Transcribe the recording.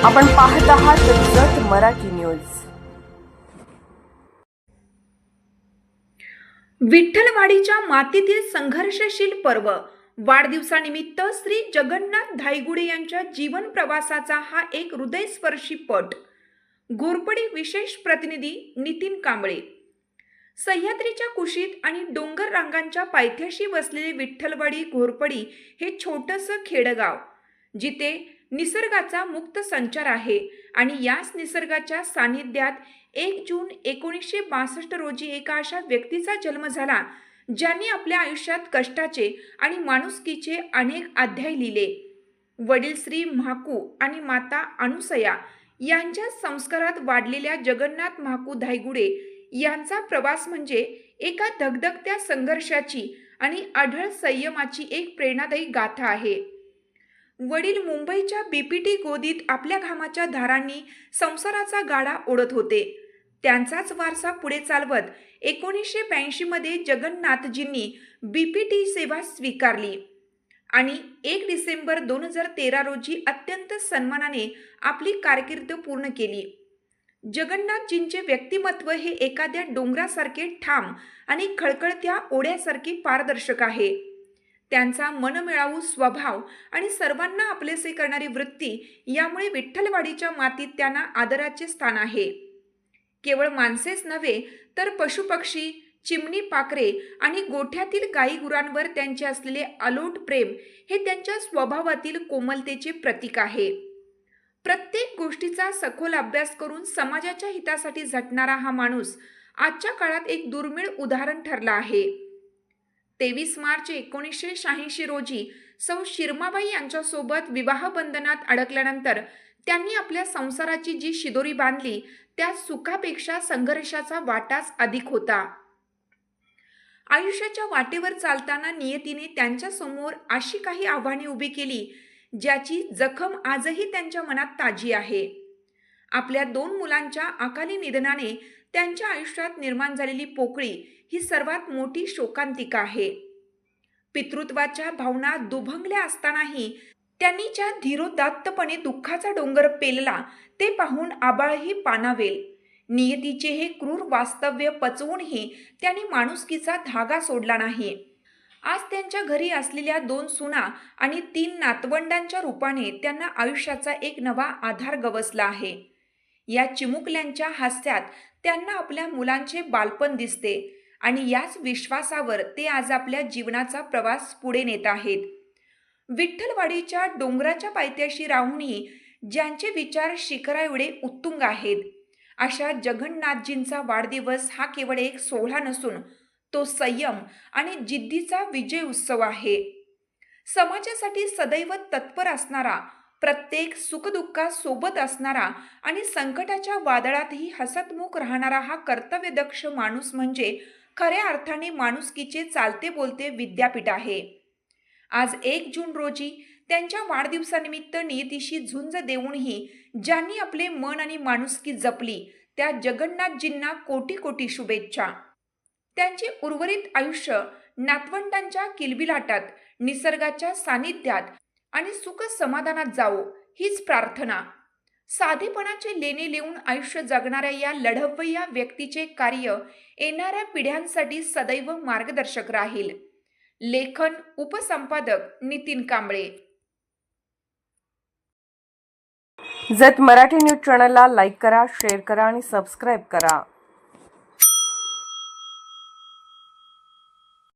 आपण पाहत आहात जत मराठी न्यूज। विठ्ठलवाडीच्या मातीतील संघर्षशील पर्व वाढदिवसानिमित्त श्री जगन्नाथ धायगुडे यांच्या जीवन प्रवासाचा हा एक हृदयस्पर्शी पट। घोरपडी विशेष प्रतिनिधी नितीन कांबळे। सह्याद्रीच्या कुशीत आणि डोंगर रांगांच्या पायथ्याशी वसलेले विठ्ठलवाडी घोरपडी हे छोटंसं खेडगाव, जिथे निसर्गाचा मुक्त संचार आहे आणि याच निसर्गाच्या सानिध्यात 1 जून 1962 रोजी एका अशा व्यक्तीचा जन्म झाला, ज्यांनी आपल्या आयुष्यात कष्टाचे आणि माणुसकीचे अनेक अध्याय लिहिले। वडील श्री म्हाकू आणि माता अनुसया यांच्या संस्कारात वाढलेल्या जगन्नाथ म्हाकू धायगुडे यांचा प्रवास म्हणजे एका धगधगत्या संघर्षाची आणि अढळ संयमाची एक प्रेरणादायी गाथा आहे। वडील मुंबईच्या बीपीटी गोदीत आपल्या घामाच्या धारांनी संसाराचा गाडा ओढत होते। त्यांचाच वारसा पुढे चालवत 1982 मध्ये जगन्नाथजींनी बीपीटी सेवा स्वीकारली आणि 1 डिसेंबर 2013 रोजी अत्यंत सन्मानाने आपली कारकीर्द पूर्ण केली। जगन्नाथजींचे व्यक्तिमत्व हे एखाद्या डोंगरासारखे ठाम आणि खळखळत्या ओढ्यासारखे पारदर्शक आहे। त्यांचा मनमिळावू स्वभाव आणि सर्वांना आपलेसे करणारी वृत्ती यामुळे विठ्ठलवाडीच्या मातीत त्यांना आदराचे स्थान आहे। केवळ माणसेच नव्हे तर पशुपक्षी, चिमणी पाखरे आणि गोठ्यातील गायीगुरांवर त्यांचे असलेले अलोट प्रेम हे त्यांच्या स्वभावातील कोमलतेचे प्रतीक आहे। प्रत्येक गोष्टीचा सखोल अभ्यास करून समाजाच्या हितासाठी झटणारा हा माणूस आजच्या काळात एक दुर्मिळ उदाहरण ठरला आहे। 23 मार्च 1986 रोजी सौ शिरमाबाई यांच्यासोबत विवाहबंधनात अडकल्यानंतर त्यांनी आपल्या संसाराची जी शिदोरी बांधली त्या सुखापेक्षा संघर्षाचा वाटाच अधिक होता। आयुष्याच्या वाटेवर चालताना नियतीने त्यांच्या समोर अशी काही आव्हाने उभी केली, ज्याची जखम आजही त्यांच्या मनात ताजी आहे। आपल्या 2 मुलांच्या अकाली निधनाने त्यांच्या आयुष्यात निर्माण झालेली पोकळी ही सर्वात मोठी शोकांतिका आहे। पितृत्वाच्या भावना दुभंगल्या असतानाही त्यांनी ज्या धीरोदात्तपणे दुःखाचा डोंगर पेलला ते पाहून आबाळही पाणावेल। नियतीचे हे क्रूर वास्तव्य पचवूनही त्यांनी माणुसकीचा धागा सोडला नाही। आज त्यांच्या घरी असलेल्या 2 सुना आणि 3 नातवंडांच्या रूपाने त्यांना आयुष्याचा एक नवा आधार गवसला आहे। या चिमुकल्यांच्या हास्यात त्यांना आपल्या मुलांचे बालपण दिसते आणि याच विश्वासावर ते आज आपल्या जीवनाचा प्रवास पुढे नेत आहेत। विठ्ठलवाडीच्या डोंगराच्या पायथ्याशी राहूनही ज्यांचे विचार शिखराएवढे उत्तुंग आहेत, अशा जगन्नाथजींचा वाढदिवस हा केवळ एक सोहळा नसून तो संयम आणि जिद्दीचा विजय उत्सव आहे। समाजासाठी सदैव तत्पर असणारा, प्रत्येक सुखदुःखात सोबत असणारा आणि संकटाच्या वादळातही हसतमुख राहणारा हा कर्तव्यदक्ष माणूस म्हणजे खऱ्या अर्थाने माणुसकीचे चालते बोलते विद्यापीठ आहे। आज 1 जून रोजी त्यांच्या वाढदिवसानिमित्त नियतीशी झुंज देऊनही ज्यांनी आपले मन आणि माणुसकी जपली त्या जगन्नाथजींना कोटी कोटी शुभेच्छा। त्यांचे उर्वरित आयुष्य नातवंडांच्या किलबिलाटात, निसर्गाच्या सानिध्यात आणि सुख समाधानात जावो हीच प्रार्थना। साधेपणाचे लेणे लिहून आयुष्य जगणाऱ्या या लढवय्या व्यक्तीचे कार्य येणाऱ्या पिढ्यांसाठी सदैव मार्गदर्शक राहील। लेखन उपसंपादक नितीन कांबळे। जत मराठी न्यूज चॅनलला लाईक करा, शेअर करा आणि सबस्क्राईब करा।